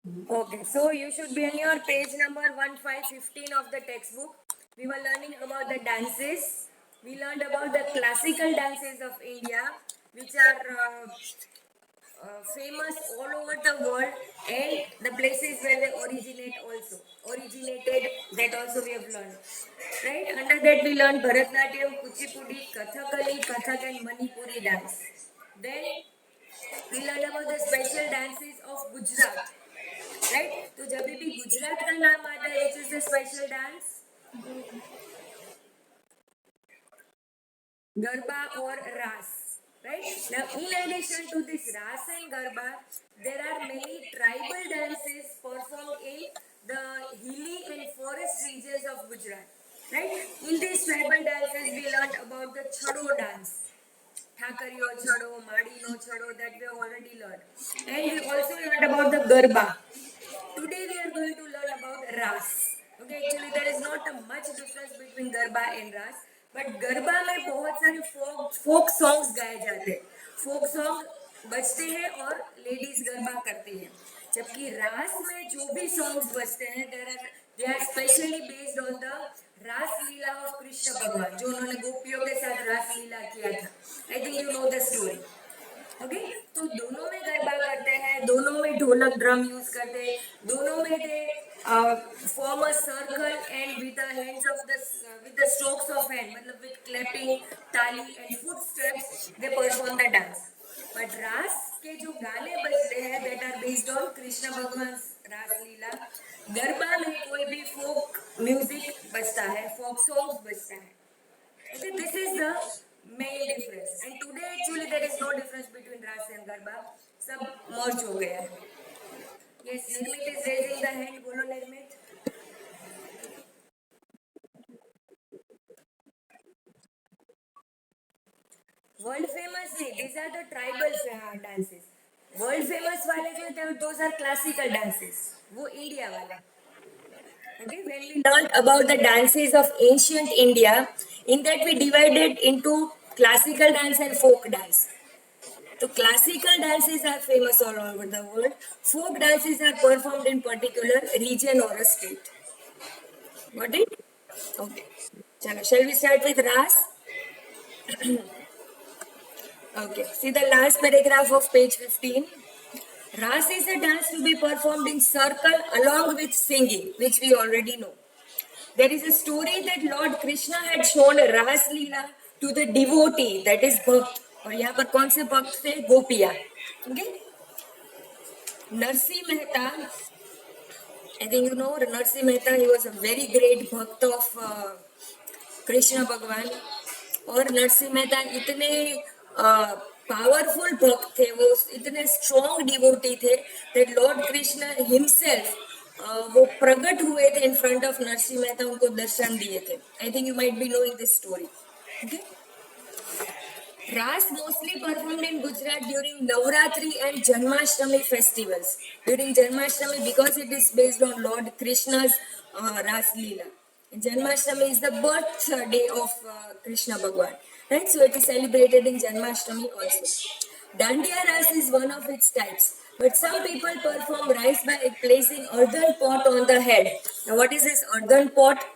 Okay, so you should be on your page number 1515 of the textbook. We were learning about the dances. We learned about the classical dances of India, which are famous all over the world, and the places where they originated, that also we have learned. Right? Under that we learned Bharatnatyam, Kuchipudi, Kathakali, Kathak and Manipuri dance. Then we learned about the special dances of Gujarat. Right तो जब भी गुजरात का नाम आता है which is the special dance garba और रास right now in addition to this ras and garba there are many tribal dances performed in the hilly and forest regions of Gujarat right in these tribal dances we learned about the chado dance ઠાકરીઓ છડો માડીનો છડો that we have already learned and we also learned about the garba. Today we are going to learn about Ras. Okay, actually there is not a much difference between Garba and Ras, but Garba में बहुत सारे folk songs गाए जाते हैं. Folk song बजते हैं और ladies garba करती हैं. जबकि रास में जो भी सॉन्ग्स बजते हैं they are specially based on the रास लीला of कृष्ण भगवान जो उन्होंने गोपियों के साथ रास लीला किया था. I think you know the story. Okay तो दोनों में गरबा करते हैं दोनों में ढोलक ड्रम यूज करते हैं दोनों में they form a circle and with the hands of the with the strokes of hand मतलब विद क्लैपिंग ताली and foot steps they perform the dance but Ras के जो गाने बजते हैं that are based on Krishna Bhagwan Ras लीला गरबा में कोई भी फोक म्यूजिक बजता है फोक सॉन्ग्स बजता है. Okay, this is the main difference. And today actually there is no difference between Ras and Garba. सब merge हो गया है. Yes, Nirmit is raising the hand. बोलो Nirmit. World famous नहीं. These are the tribal dances. World famous वाले जो थे those are classical dances. वो India वाले. Okay, when we learned about the dances of ancient India, in that we divided into classical dance and folk dance. So classical dances are famous all over the world. Folk dances are performed in particular region or a state. Got it? Okay. Chalo, shall we start with Ras? Okay. See the last paragraph of page 15. Ras is a dance to be performed in circle along with singing, which we already know. There is a story that Lord Krishna had shown Ras Leela to the devotee, that is Bhakt. और यहाँ पर कौन से भक्त थे गोपिया. Okay? Narsi Mehta, I think you know Narsi Mehta, he was a very great bhakt of Krishna भगवान. और नरसिंह मेहता इतने पावरफुल भक्त थे वो इतने स्ट्रॉन्ग डिवोटी थे दैट लॉर्ड कृष्ण हिमसेल्फ वो प्रकट हुए थे in front of Narsinh Mehta उनको दर्शन दिए थे. I think you might be knowing this story. Okay Ras mostly performed in Gujarat during Navratri and Janmashtami festivals. During Janmashtami, because it is based on Lord Krishna's Ras Leela. And Janmashtami is the birthday of Krishna Bhagwan. Right? So it is celebrated in Janmashtami also. Dandiya Ras is one of its types. But some people perform rice by placing earthen pot on the head. Now what is this earthen pot?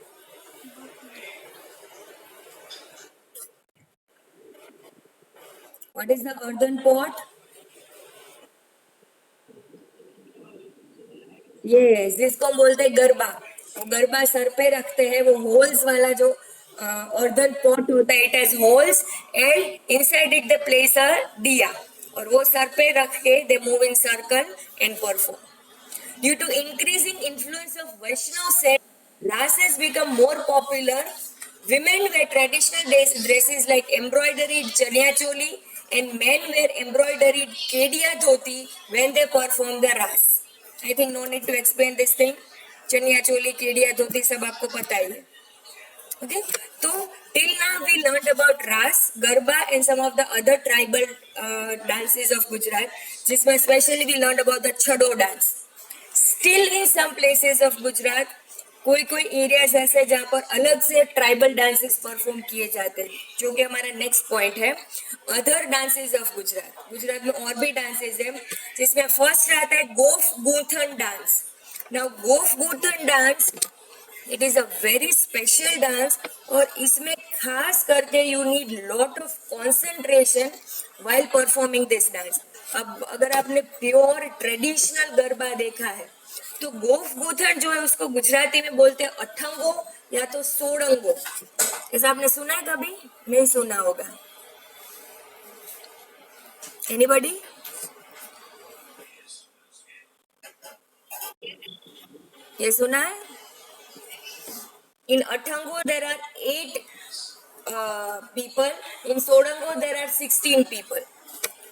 What is the earthen pot? Yes जिसको हम बोलते हैं गरबा. वो garba sir पे रखते हैं वो holes वाला जो अर्धन पॉट होता है it has holes and inside it they place a diya और वो सर पे रख के they move in circle and perform. Due to increasing influence of Vaishnav sect, Ras has become more popular. Women wear traditional dresses like embroidered chaniya choli and men wear embroidered kedia dhoti when they perform the Ras. I think no need to explain this thing. Chaniya choli Kedia धोती सब आपको पता ही है. Okay, so till now we learned about Ras, Garba and some of the other tribal dances of Gujarat. जिसमें especially we learned about the Chado dance. Still in some places of Gujarat, कोई कोई areas ऐसे जहाँ पर अलग से tribal dances perform किए जाते हैं, जो कि हमारा नेक्स्ट पॉइंट है। Other dances of Gujarat, Gujarat में और भी डांसेस है, जिसमें फर्स्ट आता है गोफ गूथन डांस। नाउ गोफ गूथन dance, it is a very special dance, और इसमें खास करके you need lot of concentration while performing this dance. अब अगर आपने प्योर ट्रेडिशनल गरबा देखा है, तो गोफ गूथन जो है उसको गुजराती में बोलते हैं अठंगो या तो सोड़ंगो। ऐसा आपने सुना है कभी? नहीं सुना होगा। एनीबॉडी? ये सुना है? इन अठंगो देर आर 8 people, in सोडंगो देर आर 16 people।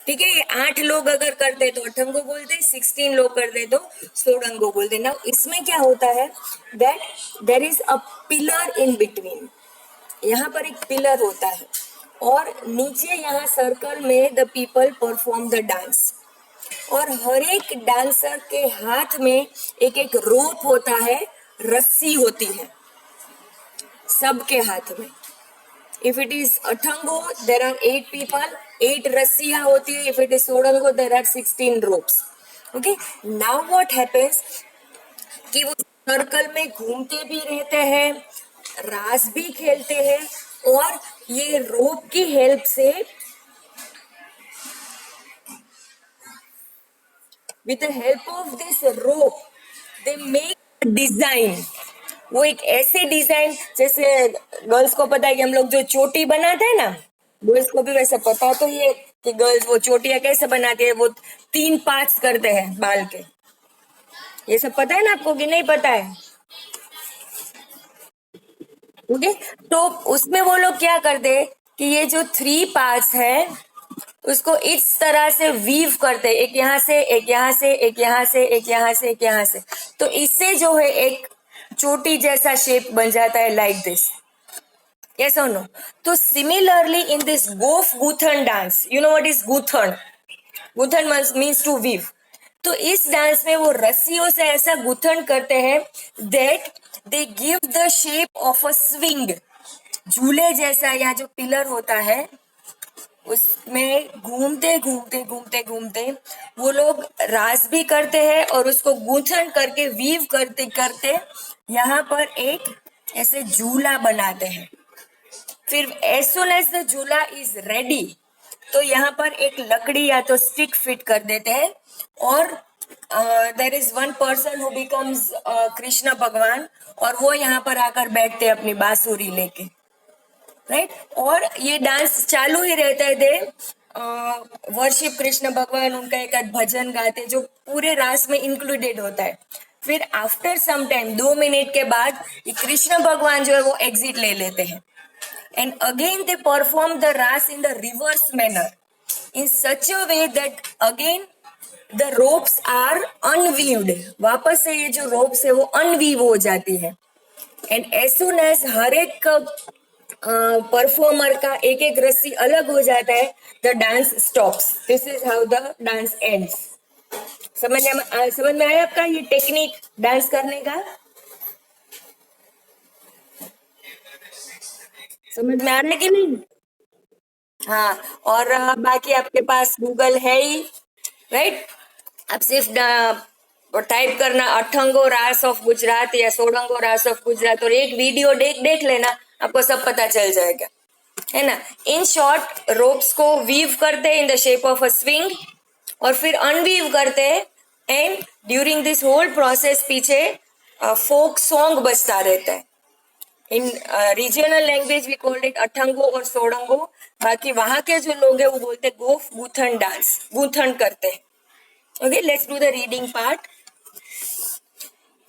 ठीक है, ये 8 लोग अगर करते तो अठंगो बोलते, 16 लोग करते तो सोडंगो बोलते। ना इसमें क्या होता है, that there is a pillar in between, यहाँ पर एक पिलर होता है, और नीचे यहाँ सर्कल में the people perform the dance, और हर एक डांसर के हाथ में एक एक रोप होता है, रस्सी होती है सबके हाथ में। If it is Athango, there are 8 people, 8 रस्सियां होती है। If it is Sodango, there are 16 ropes. Okay, now what happens कि वो सर्कल में घूमते भी रहते हैं, रास भी खेलते हैं, और ये रोप की हेल्प से, with the help of this rope, they make design. वो एक ऐसे डिजाइन, जैसे गर्ल्स को पता है कि हम लोग जो चोटी बनाते हैं ना, बॉयज को भी वैसे पता तो ये कि गर्ल्स वो चोटियां कैसे बनाती है, वो 3 पार्ट्स करते हैं बाल के। ये सब पता है ना आपको कि नहीं पता है? ओके, तो उसमें वो लोग क्या करते हैं कि ये जो 3 पार्ट्स है उसको इस तरह से वीव करते, एक यहाँ से, एक यहाँ से, एक यहाँ से, एक यहाँ से, एक यहाँ से, तो इससे जो है एक चोटी जैसा शेप बन जाता है, like this. Yes or no? तो similarly in this gof guthan dance, you know what is guthan? Guthan means to weave. तो इस डांस में वो रस्सियों से ऐसा गुथन करते हैं that they give the shape of a swing, झूले जैसा। यहाँ जो पिलर होता है उसमें घूमते घूमते घूमते घूमते वो लोग रास भी करते हैं, और उसको गूंथन करके वीव करते करते यहाँ पर एक ऐसे झूला बनाते हैं। फिर as soon as the झूला इज रेडी, तो यहाँ पर एक लकड़ी या तो स्टिक फिट कर देते हैं, और there is one person who becomes Krishna भगवान, और वो यहाँ पर आकर बैठते हैं अपनी बांसुरी लेके, राइट। और ये डांस चालू ही रहता है, दे वर्शिप कृष्ण भगवान, उनका एक भजन गाते जो पूरे रास में इंक्लूडेड होता है। फिर आफ्टर सम टाइम 2 मिनट के बाद ये कृष्ण भगवान जो है वो एग्जिट ले लेते हैं, and again they perform the ras in the reverse manner in such a way that again the ropes are unweaved। वापस से ये जो ropes है वो unweave हो जाती है, and as soon as हर एक परफॉर्मर का एक एक रस्सी अलग हो जाता है, the dance stops। this is how the dance ends। समझ में आया आपका ये टेक्निक डांस करने का? समझ में आ रहा है कि नहीं? हाँ, और बाकी आपके पास गूगल है ही, राइट। आप सिर्फ टाइप करना अठंगो रास ऑफ गुजरात या सोडंगो रास ऑफ गुजरात, और एक वीडियो देख लेना, आपको सब पता चल जाएगा, है ना। इन शॉर्ट रोप्स को वीव करते हैं in the shape of a swing, और फिर अनवीव करते हैं, and during this whole process पीछे फोक सॉन्ग बजता रहता है। In regional language we called it अठंगो और सोडंगो। बाकी वहां के जो लोग हैं वो बोलते हैं गोफ गूथन डांस, गूथन करते हैं। Okay, let's do the reading part.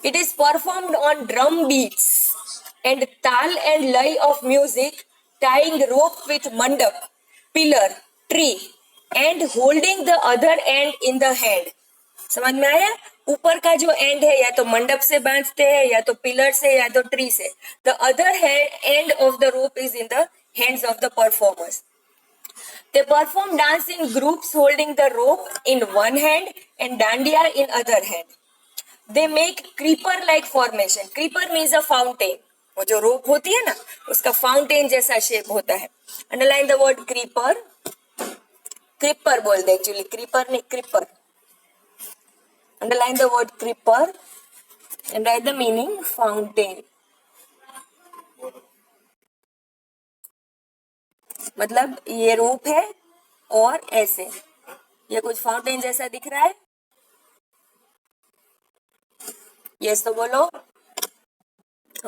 It is performed on drum beats and taal and laya of music, tying rope with mandap, pillar, tree and holding the other end in the hand. समझ में आया? ऊपर का जो एंड है या तो मंडप से बांधते हैं, या तो पिलर से, या तो ट्री से। The other and of the rope is in the hands of the performers. They perform dance in groups holding the rope in one hand and dandiya in other hand. they make creeper like formation. Creeper means a fountain. वो जो rope होती है ना, उसका fountain जैसा shape होता है. Underline the word creeper. Creeper बोलते actually, creeper नहीं creeper. Underline the word creeper and write the meaning fountain. मतलब ये rope है और ऐसे ये कुछ फाउंटेन जैसा दिख रहा है. यस तो बोलो.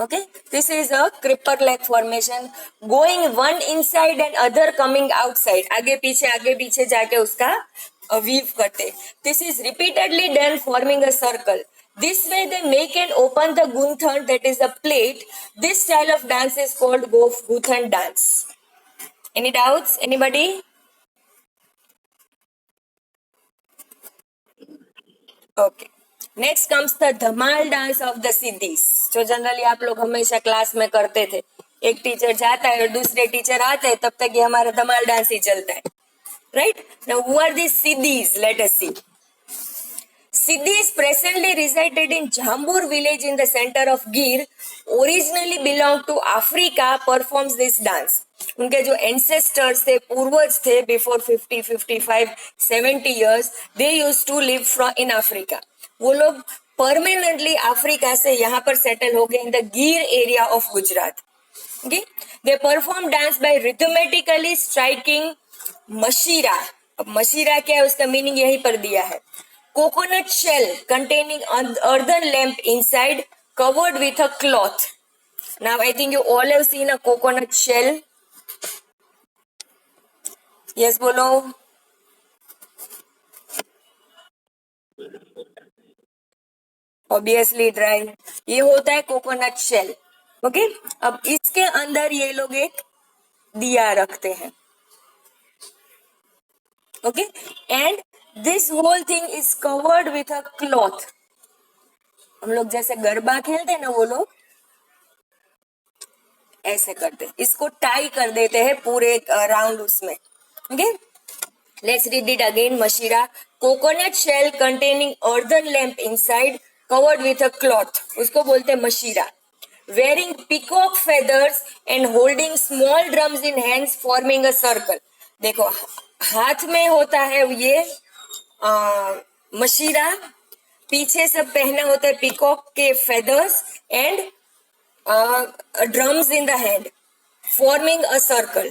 Okay, this is a creeper like formation going one inside and other coming outside. आगे पीछे जाके उसका weave करते. This is repeatedly done forming a circle. This way they make and open the gunthand, that is the plate. This style of dance is called gunthand dance. Any doubts? Anybody? Okay. Next comes the dhamal dance of the Siddhis, जो generally आप लोग हमेशा class में करते थे. एक teacher जाता है और दूसरे टीचर आते हैं, तब तक ये हमारा धमाल डांस ही चलता है. Right now who are this Siddhis? Let us see. Siddhis presently resided in Jambur village in the center of Gir, originally belonged to Africa, performs this dance. उनके जो ancestors थे, पूर्वज थे, before 50, 55, 70 years, they used to live in Africa. वो लोग permanently Africa से यहाँ पर settle हो गए in the Gir area of Gujarat. Okay? They perform dance by rhythmically striking मशीरा. अब मशीरा क्या है, उसका मीनिंग यहीं पर दिया है. Coconut shell containing earthen lamp inside, covered with a cloth. Now I think you all have seen a coconut shell. Yes, बोलो. Obviously dry. ये होता है coconut shell. Okay? अब इसके अंदर ये लोग एक दिया रखते हैं. Okay? And this whole thing is covered with a cloth. हम लोग जैसे गरबा खेलते हैं ना, वो लोग ऐसे करते, इसको टाई कर देते हैं पूरे राउंड उसमें. Okay, let's read it again. Mashira, coconut shell containing earthen lamp inside, covered with a cloth, उसको बोलते हैं मशीरा. Wearing peacock feathers and holding small drums in hands, forming a circle. देखो हाथ में होता है ये मशीरा, पीछे सब पहना होता है पीकॉक के feathers and drums in the hand, forming a circle.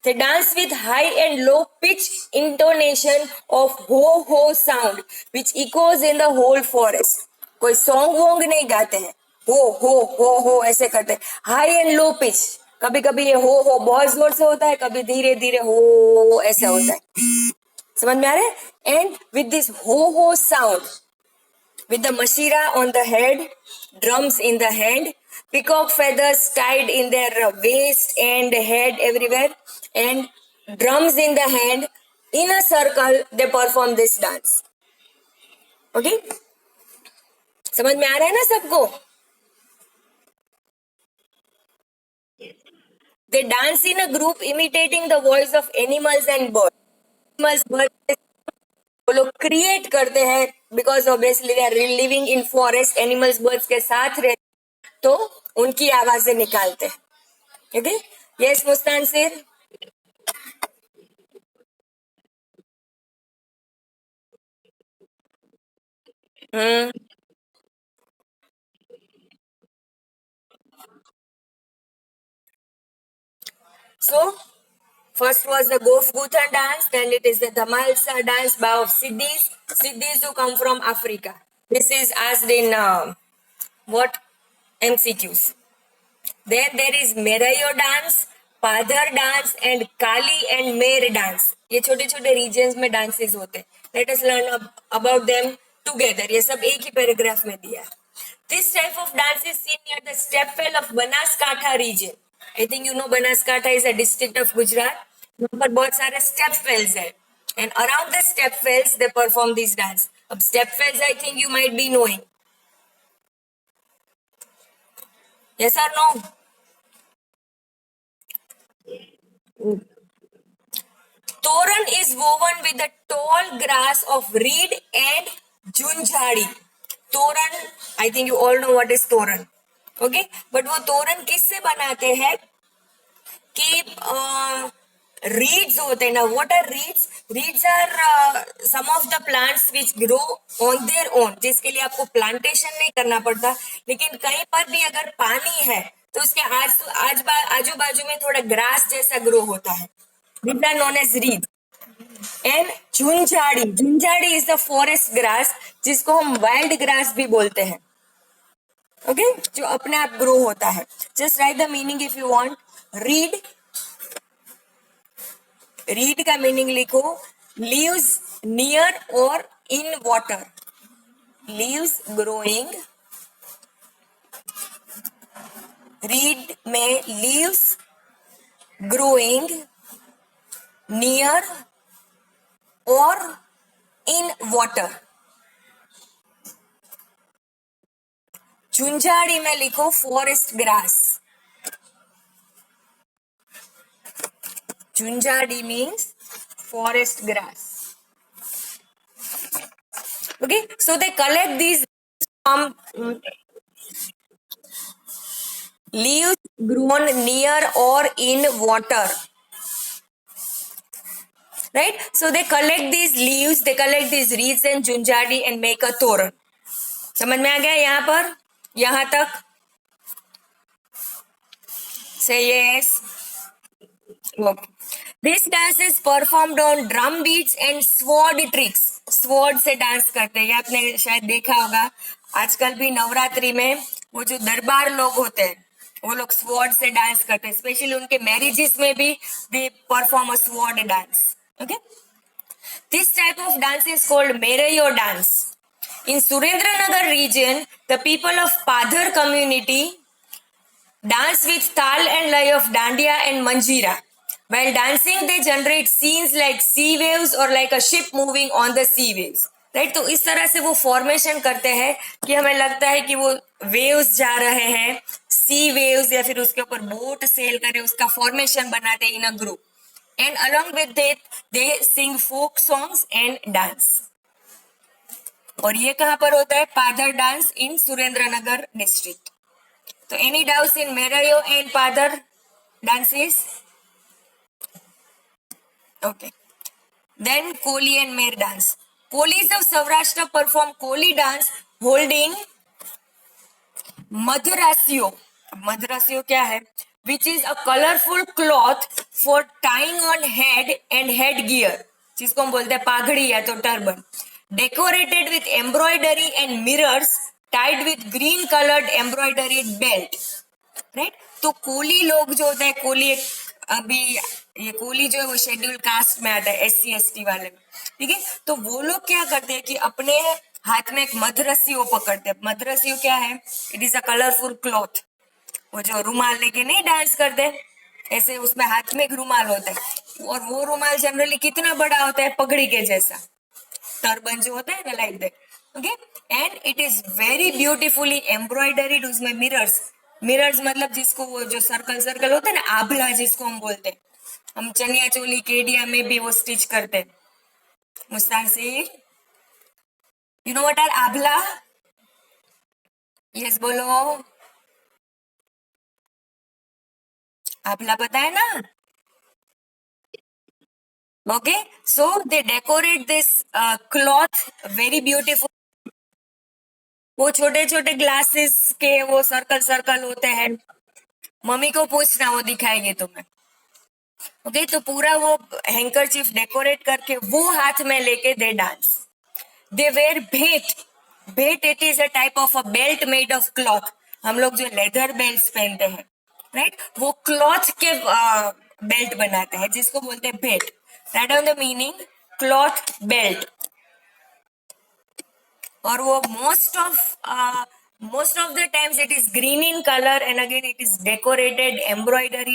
They dance with high and low pitch intonation of ho ho sound, which echoes in the whole forest. कोई सॉन्ग वोंग नहीं गाते हैं, हो ऐसे करते हैं, हाई एंड लो पिच. कभी कभी ये हो बहुत जोर से होता है, कभी धीरे धीरे हो ऐसे होता है. समझ में आ रहा है? एंड विद दिस हो sound, with the mashira on the head, drums in the hand, peacock feathers tied in their waist and head everywhere, and drums in the hand, in a circle they perform this dance. Okay? समझ में आ रहा है ना सबको? They dance in a group imitating the voice of animals and birds. Birds वो लोग create करते हैं because obviously they are living in forest. Animals birds के साथ रहते तो उनकी आवाजें निकालते हैं. ओके, यस मुस्तान सिर. So first was the Gofgutha dance, then it is the Dhamalsa dance by of Siddhis. Siddhis who come from Africa. This is asked in what MCQs. Then there is Merayo dance, Padhar dance and Kali and Mer dance. ये छोटे छोटे regions में dances होते हैं. Let us learn about them together. ये सब एक ही paragraph में दिया है. This type of dance is seen near the stepwell of Banaskantha region. I think you know Banaskantha is a district of Gujarat. वहाँ पर बहुत सारे stepwells हैं. And around the stepwells they perform this dance. अब stepwells I think you might be knowing. Yes or no? Toran is woven with the tall grass of reed and junjari. तोरण, आई think you all know what is तोरण, okay, but वो तोरण किससे बनाते हैं कि reads होते हैं ना. What are reeds? Reeds are some of the plants which grow on their own, जिसके लिए आपको प्लांटेशन नहीं करना पड़ता, लेकिन कहीं पर भी अगर पानी है तो उसके आजू बाजू में थोड़ा ग्रास जैसा ग्रो होता है. These are known as reeds. And Jhunjhadi, Jhunjhadi is the forest grass, जिसको हम वाइल्ड ग्रास भी बोलते हैं, ओके, जो अपने आप ग्रो होता है. Just write the meaning if you want. Reed, reed का मीनिंग लिखो, लीव्स नियर और in water, leaves growing, reed में लीव्स ग्रोइंग नियर और इन वाटर. झुंझाड़ी में लिखो forest grass. Jhunjhadi means forest grass. Okay, so they collect these from leaves grown near or in water, right? So they collect these leaves, they collect these reeds and junjari and make a toran. समझ में आ गया यहाँ पर, यहाँ तक? Say yes. Okay. This dance is performed on drum beats and sword tricks. Sword से dance करते हैं, ये आपने शायद देखा होगा. आजकल भी नवरात्रि में वो जो दरबार लोग होते हैं वो लोग स्वॉर्ड से डांस करते हैं, स्पेशली उनके मैरिजेस में भी they perform a sword dance. Okay, this type of dance is called Merayo dance. In Surendranagar region, the people of Padhar community dance with tal and lay of dandiya and manjira. While dancing, they generate scenes like sea waves or like a ship moving on the sea waves. Right, तो इस तरह से वो formation करते हैं कि हमें लगता है कि वो वेव्स जा रहे हैं, सी वेव्स, या फिर उसके ऊपर बोट सेल करे, उसका फॉर्मेशन बनाते हैं in a group. And along with that they sing folk songs and dance. और ये कहाँ पर होता है? Padar dance in Surendranagar district. तो any doubts in Merayo and Padar dances? Okay. Then Koli and Mer dance. Kolis of Saurashtra perform Koli dance holding Madhrasyo. Madhrasyo क्या है? Which is a colorful cloth for tying on head and headgear, जिसको हम बोलते हैं पाघड़ी या तो turban. Decorated with embroidery and mirrors, tied with green colored embroidered belt. Right, तो कोली लोग जो होता है, कोली अभी ये कोली जो है वो शेड्यूल कास्ट में आता है, SC ST वाले में, ठीक है. तो वो लोग क्या करते हैं कि अपने हाथ में एक मधरसियो पकड़ते हैं. मधरसियो क्या है? It is a colourful cloth. वो जो रुमाल लेके नहीं डांस करते ऐसे, उसमें हाथ में एक रुमाल होता है, और वो रुमाल जनरली कितना बड़ा होता है? पगड़ी के जैसा, टर्बन जो होता है ना, like that. Okay, and it is very beautifully embroidered. उसमें मिरर्स, मिरर्स मतलब जिसको वो जो सर्कल सर्कल होता है ना, आभला जिसको हम बोलते हैं, हम चनिया चोली केडिया में भी वो स्टिच करते हैं. Mustan sir, you know what are abhla? Yes बोलो. आभला पता है ना? Okay, so they decorate this cloth very beautiful. वो छोटे छोटे ग्लासेस के वो सर्कल सर्कल होते हैं. मम्मी को पूछना, वो दिखाएंगे तुम्हें. ओके, तो पूरा वो हैंकरचीफ डेकोरेट करके वो हाथ में लेके दे डांस. दे वेयर भेट. भेट it is a type of a belt made of cloth. हम लोग जो लेदर बेल्ट पहनते हैं, राइट, वो क्लॉथ के बेल्ट बनाते हैं, जिसको बोलते हैं भेट. Right on the meaning, cloth belt. और वो most of the times it is green in color, and again it is decorated, embroidered,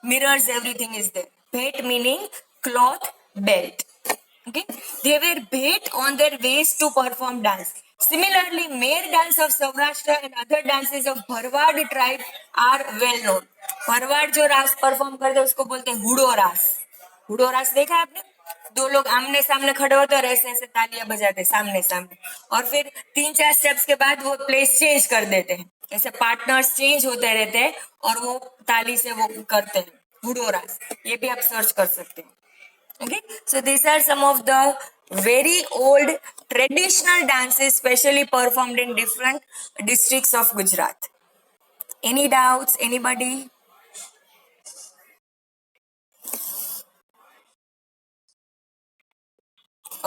mirrors, everything is there. Bhet meaning cloth belt. Okay, they wear bhet on their waist to perform dance. Similarly, Mer dance of Saurashtra and other dances of Bharwad tribe are well known. Bharwad जो रास perform करते हैं उसको बोलते हैं हुडो रास. हुडो रास देखा है आपने? दो लोग आमने सामने खड़े होते और ऐसे ऐसे तालियां बजाते सामने सामने, और फिर 3-4 स्टेप्स के बाद वो प्लेस चेंज कर देते हैं, ऐसे पार्टनर्स चेंज होते रहते हैं और वो ताली से वो करते हैं हुडोरास, ये भी आप सर्च कर सकते हैं. Okay, so these are some of the very old traditional dances specially performed in different districts of Gujarat. Any doubts, anybody?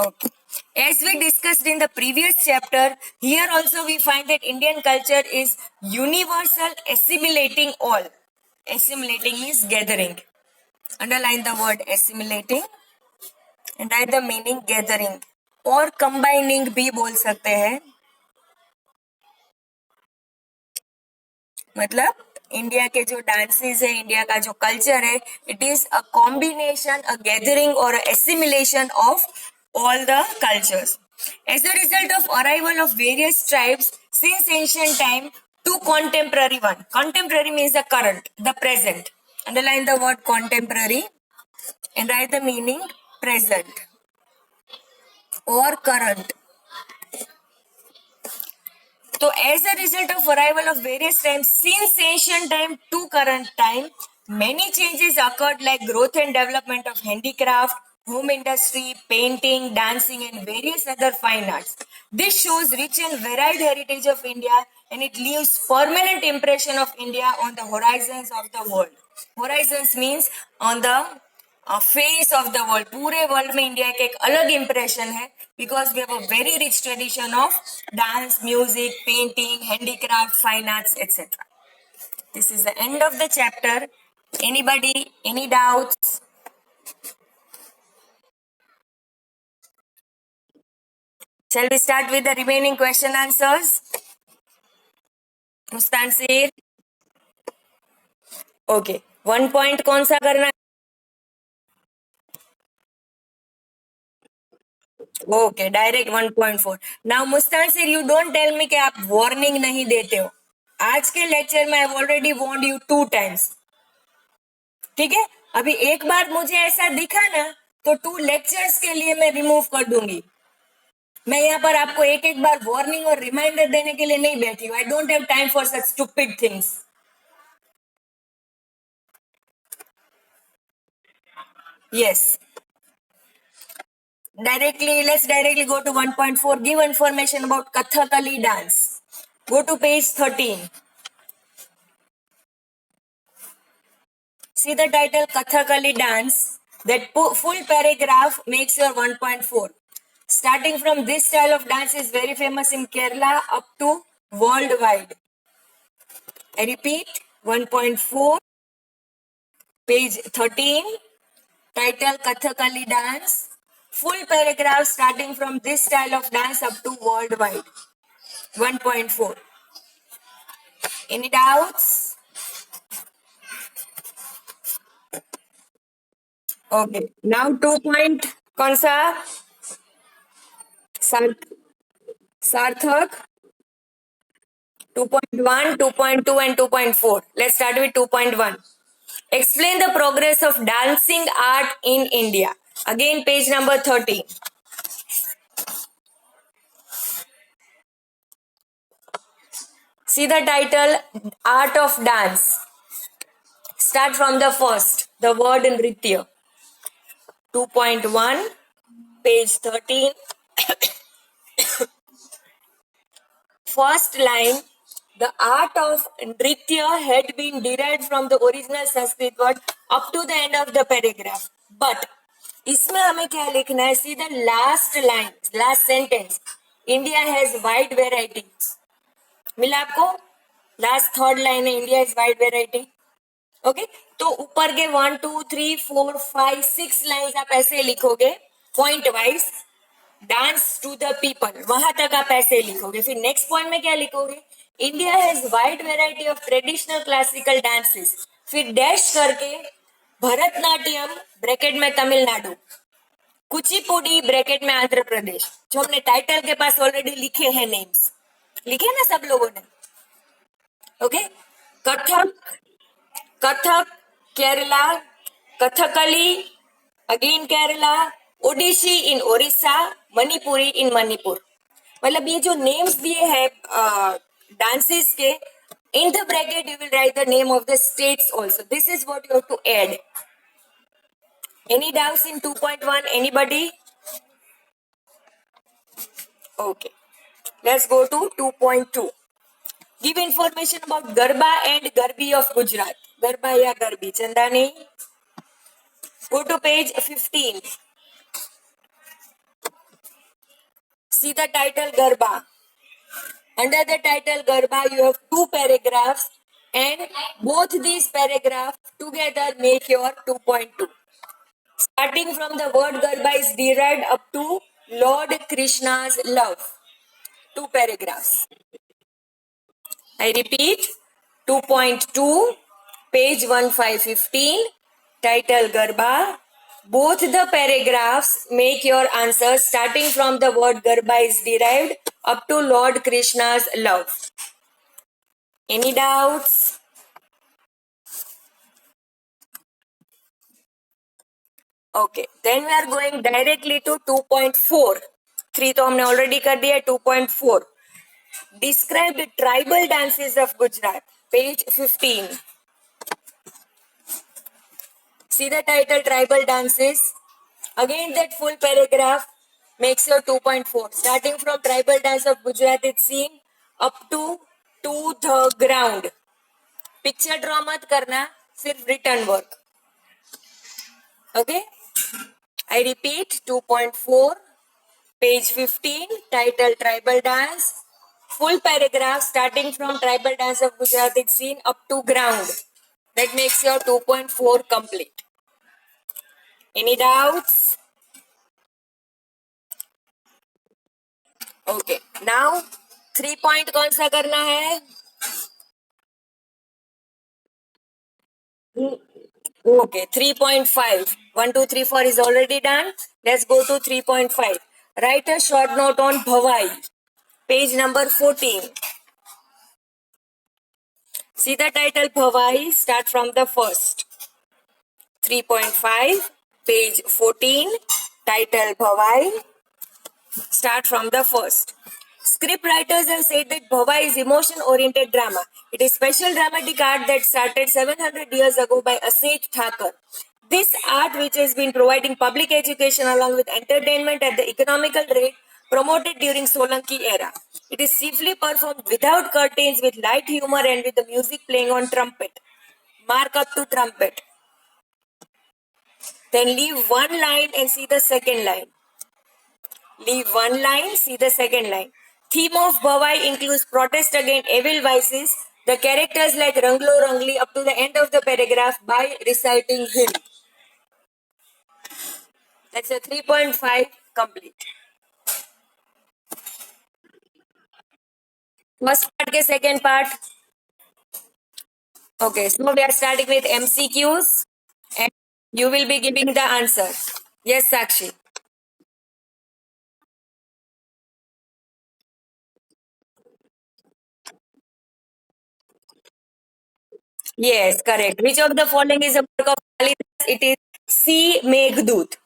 Okay. As we discussed in the previous chapter, here also we find that Indian culture is universal, assimilating all. Assimilating means gathering. Underline the word assimilating and write the meaning gathering. और combining भी बोल सकते हैं. मतलब India के जो dances है, India का जो कल्चर है, it is a combination, a gathering और assimilation of all the cultures. As a result of arrival of various tribes since ancient time to contemporary one. Contemporary means the current, the present. Underline the word contemporary and write the meaning present or current. So as a result of arrival of various times since ancient time to current time, many changes occurred like growth and development of handicraft, home industry, painting, dancing and various other fine arts. This shows rich and varied heritage of India and it leaves permanent impression of India on the horizons of the world. Horizons means on the face of the world, पूरे world में India का एक अलग impression है because we have a very rich tradition of dance, music, painting, handicraft, fine arts etcetera. This is the end of the chapter. Anybody, any doubts? Shall we start with the remaining question answers? Mustansir. Okay, 1 point कौन सा करना? Okay, direct 1.4. Now Mustansir, you don't tell me कि आप warning नहीं देते हो. आज के लेक्चर में I already warned you 2 times. ठीक है, अभी एक बार मुझे ऐसा दिखा ना तो 2 लेक्चर्स के लिए मैं रिमूव कर दूंगी. मैं यहाँ पर आपको एक एक बार वार्निंग और रिमाइंडर देने के लिए नहीं बैठी हूँ. I don't have time for such stupid things. Yes, let's directly go to 1.4. Give information about Kathakali dance. Go to page 13. See the title Kathakali dance. That full paragraph makes your 1.4. Starting from this style of dance is very famous in Kerala up to worldwide. I repeat, 1.4, page 13, title Kathakali dance. Full paragraph starting from this style of dance up to worldwide. 1.4. Any doubts? Okay. Now 2 point. कौन सा? सार्थक. 2.1, 2.2 and 2.4. Let's start with 2.1. Explain the progress of dancing art in India. Again, page number 30. See the title, Art of Dance. Start from the first, the word Nritya. 2.1, page 13. First line, the art of Nritya had been derived from the original Sanskrit word up to the end of the paragraph. But इसमें हमें क्या लिखना है? See the last line, last sentence. India has wide variety. मिला आपको? Last third line है, India is wide variety. Okay, तो ऊपर के 1, 2, 3, 4, 5, 6 लाइन आप ऐसे लिखोगे point wise. Dance to the people, वहां तक आप ऐसे लिखोगे. फिर नेक्स्ट पॉइंट में क्या लिखोगे? India has wide variety of traditional classical dances. फिर डैश करके भरतनाट्यम ब्रैकेट में तमिलनाडु, कुचिपुड़ी ब्रैकेट में आंध्र प्रदेश, जो हमने टाइटल के पास ऑलरेडी लिखे हैं नेम्स. लिखे ना सब लोगों ने? ओके. कथक, कथक केरला, कथकली अगेन केरला, ओडिशी इन ओडिशा, मणिपुरी इन मणिपुर. मतलब ये जो नेम्स दिए हैं डांसेस के, in the bracket you will write the name of the states also. This is what you have to add. Any doubts in 2.1? Anybody? Okay. Let's go to 2.2. Give information about Garba and Garbi of Gujarat. Garba ya Garbi. Chandani. Go to page 15. See the title Garba. Under the title Garba, you have two paragraphs, and both these paragraphs together make your 2.2. Starting from the word Garba is derived up to Lord Krishna's love. Two paragraphs. I repeat, 2.2, page 1515, title Garba. Both the paragraphs make your answer starting from the word Garba is derived up to Lord Krishna's love. Any doubts? Okay, then we are going directly to 2.4. 3 तो हमने already कर दिया. 2.4. Describe the tribal dances of Gujarat. Page 15. See the title Tribal Dances. Again that full paragraph makes your 2.4. Starting from tribal dance of Gujarat, it's seen up to the ground. Picture draw मत करना, सिर्फ written work. Okay? I repeat, 2.4, page 15, title Tribal Dance. Full paragraph starting from tribal dance of Gujarat, it's seen up to ground. That makes your 2.4 complete. Any doubts? Okay. Now 3 point कौन सा करना है? Okay, 3.5. 1, 2, 3, 4 is already done. Let's go to 3.5. Write a short note on Bhavai. Page number 14. See the title Bhavai. Start from the first. 3.5, page 14. Title Bhavai. Start from the first. Script writers have said that Bhava is emotion-oriented drama. It is special dramatic art that started 700 years ago by Aseth Thakur. This art, which has been providing public education along with entertainment at the economical rate, promoted during Solanki era. It is chiefly performed without curtains, with light humor and with the music playing on trumpet. Mark up to trumpet. Then leave one line and see the second line. Leave one line, see the second line. Theme of Bhavai includes protest against evil vices. The characters like Ranglo Rangli up to the end of the paragraph by reciting hymn. That's a 3.5 complete. First part के second part. Okay, so we are starting with MCQs and you will be giving the answer. Yes, Sakshi. Yes, correct. Which of the following is a work of Kalidas? It is C. Meghdut.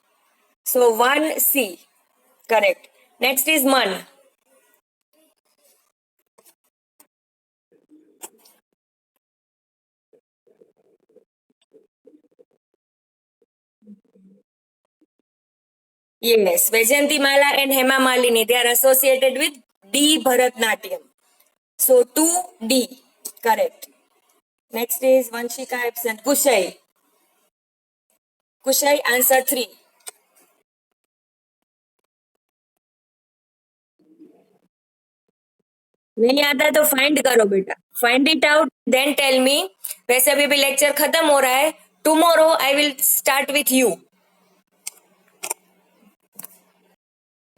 So 1 C. Correct. Next is Man. Yes, Vajanti Mala and Hema Malini, they are associated with D. Bharatnatyam. So 2D. Correct. Next is Vanshika absent. Kushai. Kushai answer 3. नहीं आता तो find करो बेटा. Find it out then tell me. वैसे अभी भी lecture खत्म हो रहा है. Tomorrow I will start with you.